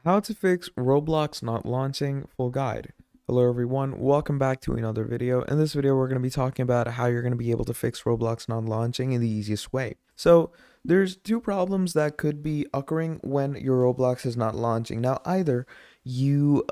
How to fix Roblox not launching full guide. Hello everyone, welcome back to another video. In this video we're going to be talking about how you're going to be able to fix Roblox not launching in the easiest way. So there's two problems that could be occurring when your Roblox is not launching. Now either you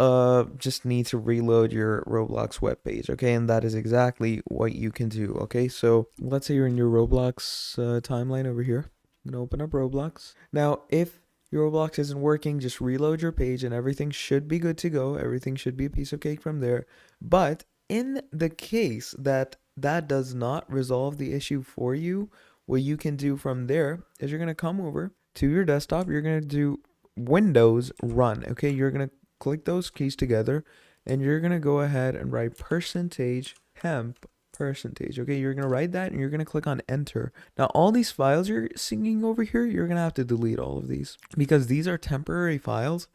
just need to reload your Roblox web page, okay, and that is exactly what you can do. Okay, so let's say you're in your Roblox timeline over here. I'm going to open up Roblox. Now if your Roblox isn't working, just reload your page and everything should be good to go. Everything should be a piece of cake from there. But in the case that that does not resolve the issue for you, what you can do from there is you're going to come over to your desktop. You're going to do Windows Run. Okay, you're going to click those keys together and you're going to go ahead and write %temp percentage. Okay, you're gonna write that and you're gonna click on enter. Now all these files you're seeing over here, you're gonna have to delete all of these because these are temporary files,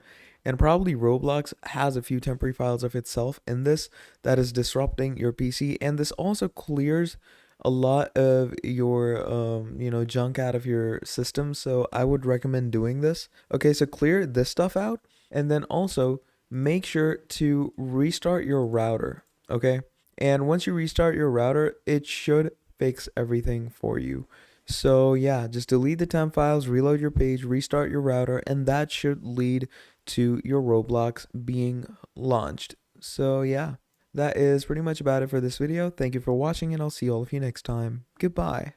and probably Roblox has a few temporary files of itself in this that is disrupting your PC, and this also clears a lot of your junk out of your system. So I would recommend doing this. Okay, so clear this stuff out and then also make sure to restart your router. Okay, and once you restart your router, it should fix everything for you. So yeah, just delete the temp files, reload your page, restart your router, and that should lead to your Roblox being launched. So yeah, that is pretty much about it for this video. Thank you for watching, and I'll see all of you next time. Goodbye.